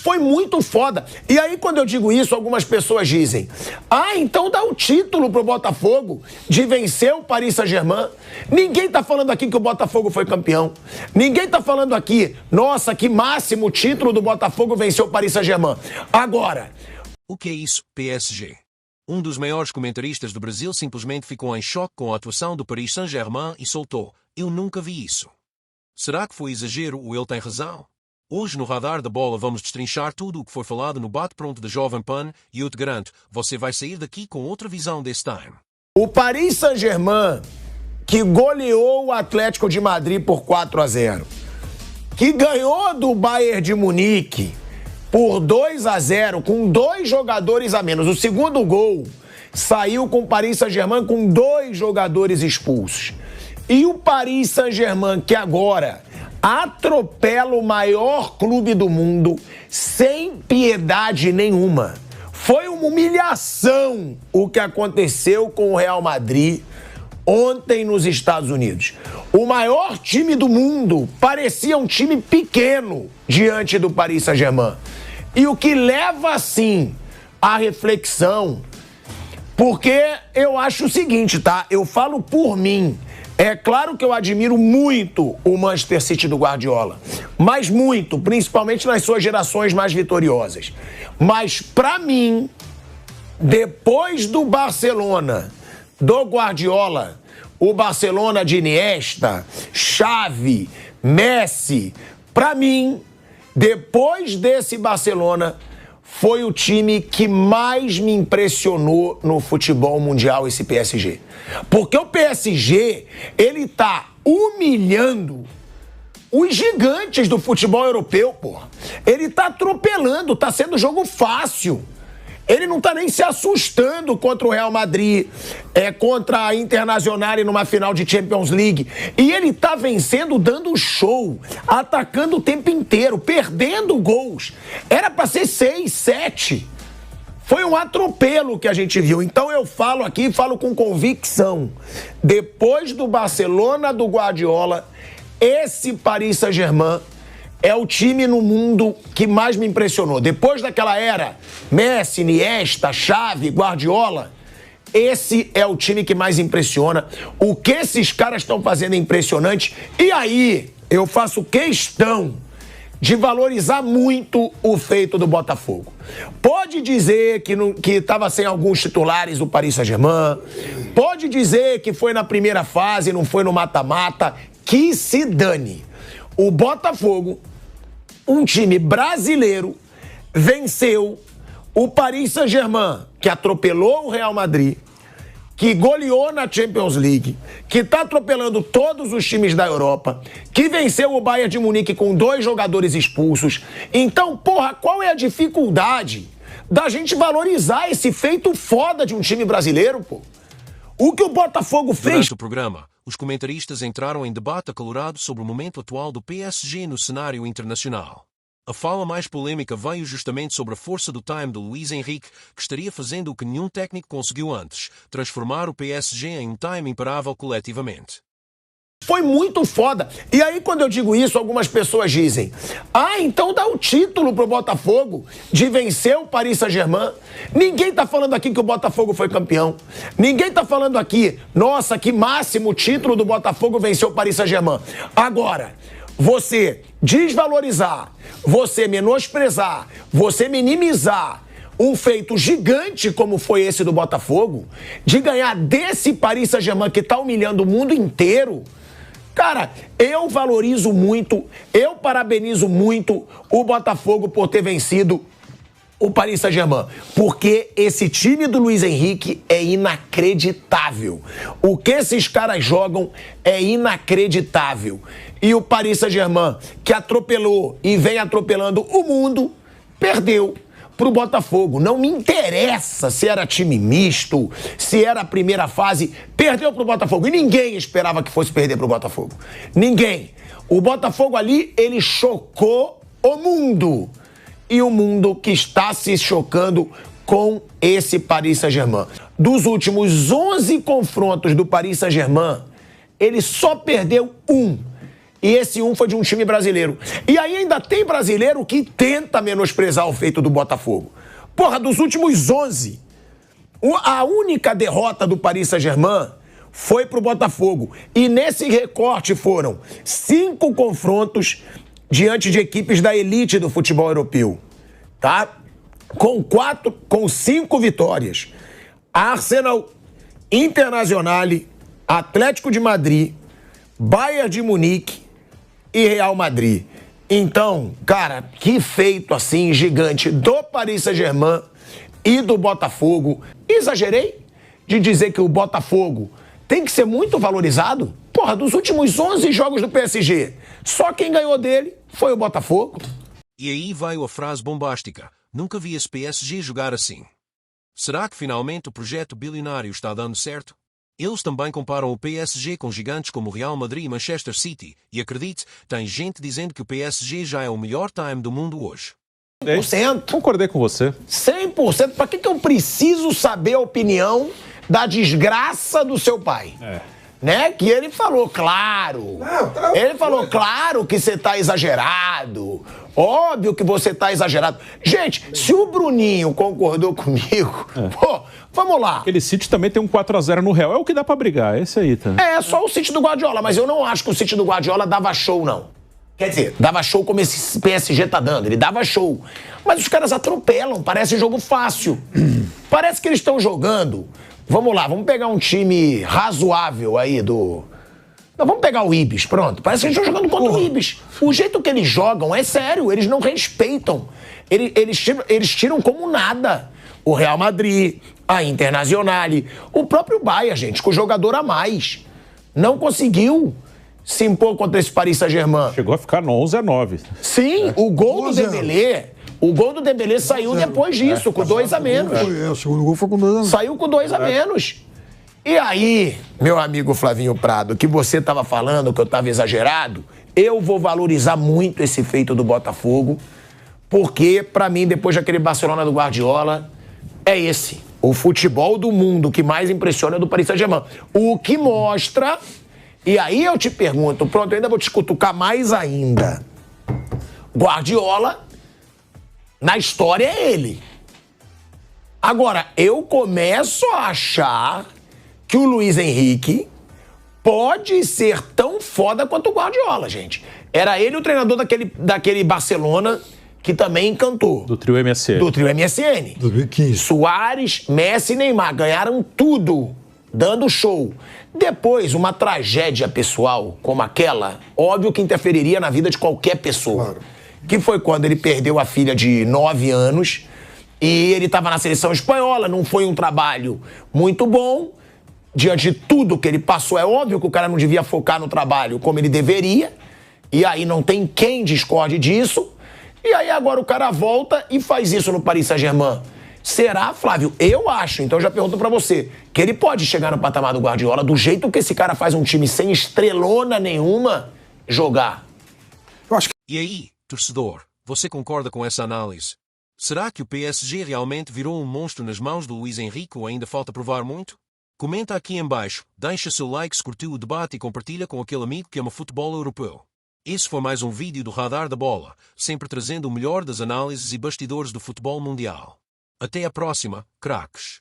Foi muito foda. E aí, quando eu digo isso, algumas pessoas dizem: ah, então dá o título pro Botafogo de vencer o Paris Saint-Germain. Ninguém tá falando aqui que o Botafogo foi campeão. Ninguém tá falando aqui, nossa, que máximo título do Botafogo venceu o Paris Saint-Germain. Agora... O que é isso, PSG? Um dos maiores comentaristas do Brasil simplesmente ficou em choque com a atuação do Paris Saint-Germain e soltou: eu nunca vi isso. Será que foi exagero ou ele tem razão? Hoje no Radar da Bola vamos destrinchar tudo o que foi falado no bate-pronto da Jovem Pan e eu te garanto, você vai sair daqui com outra visão desse time. O Paris Saint-Germain, que goleou o Atlético de Madrid por 4-0, que ganhou do Bayern de Munique por 2-0, com 2 jogadores a menos. O segundo gol saiu com o Paris Saint-Germain com 2 jogadores expulsos. E o Paris Saint-Germain, que agora atropela o maior clube do mundo sem piedade nenhuma. Foi uma humilhação o que aconteceu com o Real Madrid ontem nos Estados Unidos. O maior time do mundo parecia um time pequeno diante do Paris Saint-Germain. E o que leva, assim, à reflexão, porque eu acho o seguinte, tá? Eu falo por mim. É claro que eu admiro muito o Manchester City do Guardiola, mas muito, principalmente nas suas gerações mais vitoriosas. Mas, pra mim, depois do Barcelona, do Guardiola, o Barcelona de Iniesta, Xavi, Messi, pra mim, depois desse Barcelona, foi o time que mais me impressionou no futebol mundial, esse PSG. Porque o PSG, ele tá humilhando os gigantes do futebol europeu, porra. Ele tá atropelando, tá sendo jogo fácil. Ele não tá nem se assustando contra o Real Madrid, contra a Internazionale numa final de Champions League. E ele tá vencendo, dando show, atacando o tempo inteiro, perdendo gols. Era pra ser 6, 7. Foi um atropelo que a gente viu. Então eu falo aqui, falo com convicção. Depois do Barcelona do Guardiola, esse Paris Saint-Germain é o time no mundo que mais me impressionou. Depois daquela era, Messi, Iniesta, Xavi, Guardiola, esse é o time que mais impressiona. O que esses caras estão fazendo é impressionante. E aí, eu faço questão de valorizar muito o feito do Botafogo. Pode dizer que estava sem alguns titulares o Paris Saint-Germain, pode dizer que foi na primeira fase, não foi no mata-mata, que se dane. O Botafogo, um time brasileiro, venceu o Paris Saint-Germain, que atropelou o Real Madrid, que goleou na Champions League, que tá atropelando todos os times da Europa, que venceu o Bayern de Munique com 2 jogadores expulsos. Então, porra, qual é a dificuldade da gente valorizar esse feito foda de um time brasileiro, pô? O que o Botafogo fez... Durante o programa, os comentaristas entraram em debate acalorado sobre o momento atual do PSG no cenário internacional. A fala mais polêmica veio justamente sobre a força do time de Luís Henrique, que estaria fazendo o que nenhum técnico conseguiu antes, transformar o PSG em um time imparável coletivamente. Foi muito foda. E aí, quando eu digo isso, algumas pessoas dizem: ah, então dá o título pro Botafogo de vencer o Paris Saint-Germain. Ninguém tá falando aqui que o Botafogo foi campeão. Ninguém tá falando aqui, nossa, que máximo título do Botafogo venceu o Paris Saint-Germain. Agora, você desvalorizar, você menosprezar, você minimizar um feito gigante como foi esse do Botafogo, de ganhar desse Paris Saint-Germain que tá humilhando o mundo inteiro... Cara, eu valorizo muito, eu parabenizo muito o Botafogo por ter vencido o Paris Saint-Germain, porque esse time do Luís Henrique é inacreditável. O que esses caras jogam é inacreditável. E o Paris Saint-Germain, que atropelou e vem atropelando o mundo, perdeu pro Botafogo. Não me interessa se era time misto, se era a primeira fase, perdeu pro Botafogo. E ninguém esperava que fosse perder pro Botafogo. Ninguém. O Botafogo ali, ele chocou o mundo. E o mundo que está se chocando com esse Paris Saint-Germain. Dos últimos 11 confrontos do Paris Saint-Germain, ele só perdeu um. e esse 1 foi de um time brasileiro. E aí ainda tem brasileiro que tenta menosprezar o feito do Botafogo. Porra, dos últimos 11, a única derrota do Paris Saint-Germain foi pro Botafogo. E nesse recorte foram 5 confrontos diante de equipes da elite do futebol europeu. Tá? Com 5 vitórias. Arsenal, Internacional, Atlético de Madrid, Bayern de Munique e Real Madrid. Então, cara, que feito assim gigante do Paris Saint-Germain e do Botafogo. Exagerei de dizer que o Botafogo tem que ser muito valorizado? Porra, dos últimos 11 jogos do PSG, só quem ganhou dele foi o Botafogo. E aí vai a frase bombástica. Nunca vi esse PSG jogar assim. Será que finalmente o projeto bilionário está dando certo? Eles também comparam o PSG com gigantes como Real Madrid e Manchester City. E acredite, tem gente dizendo que o PSG já é o melhor time do mundo hoje. 100%. Concordei com você. 100%. Pra que eu preciso saber a opinião da desgraça do seu pai? Né? Que ele falou, claro. Ele falou, claro que você tá exagerado. Óbvio que você tá exagerado. Gente, se o Bruninho concordou comigo, pô, vamos lá. Aquele City também tem um 4-0 no Real. É o que dá pra brigar, esse aí, tá? É só o City do Guardiola, mas eu não acho que o City do Guardiola dava show, não. Quer dizer, dava show como esse PSG tá dando. Ele dava show. Mas os caras atropelam, parece jogo fácil. Parece que eles estão jogando. Vamos lá, vamos pegar um time razoável aí do... Não, vamos pegar o Ibis, pronto. Parece que eles estão jogando contra o Ibis. O jeito que eles jogam é sério, eles não respeitam. Eles tiram como nada o Real Madrid, a Internacional, o próprio Bayern, gente, com o jogador a mais. Não conseguiu se impor contra esse Paris Saint-Germain. Chegou a ficar no 11-9. Sim, o gol do Dembélé... O gol do Dembélé saiu depois disso, com 2 a menos. O segundo gol foi com 2 a menos. Saiu com 2 a menos. E aí, meu amigo Flavinho Prado, que você estava falando que eu estava exagerado, eu vou valorizar muito esse feito do Botafogo, porque, pra mim, depois daquele Barcelona do Guardiola, é esse. O futebol do mundo que mais impressiona é do Paris Saint-Germain. O que mostra... E aí eu te pergunto, pronto, eu ainda vou te cutucar mais ainda. Guardiola... Na história é ele. Agora, eu começo a achar que o Luiz Henrique pode ser tão foda quanto o Guardiola, gente. Era ele o treinador daquele Barcelona que também encantou. Do trio MSN. Do trio MSN. 2015. Suárez, Messi e Neymar ganharam tudo, dando show. Depois, uma tragédia pessoal como aquela, óbvio que interferiria na vida de qualquer pessoa. Claro. Que foi quando ele perdeu a filha de 9 anos e ele estava na seleção espanhola, não foi um trabalho muito bom. Diante de tudo que ele passou, é óbvio que o cara não devia focar no trabalho como ele deveria, e aí não tem quem discorde disso. E aí agora o cara volta e faz isso no Paris Saint-Germain. Será, Flávio? Eu acho, então eu já pergunto pra você, que ele pode chegar no patamar do Guardiola, do jeito que esse cara faz um time sem estrelona nenhuma, jogar. Eu acho que... E aí, torcedor, você concorda com essa análise? Será que o PSG realmente virou um monstro nas mãos do Luiz Henrique ou ainda falta provar muito? Comenta aqui embaixo, deixa seu like se curtiu o debate e compartilha com aquele amigo que ama futebol europeu. Esse foi mais um vídeo do Radar da Bola, sempre trazendo o melhor das análises e bastidores do futebol mundial. Até a próxima, craques!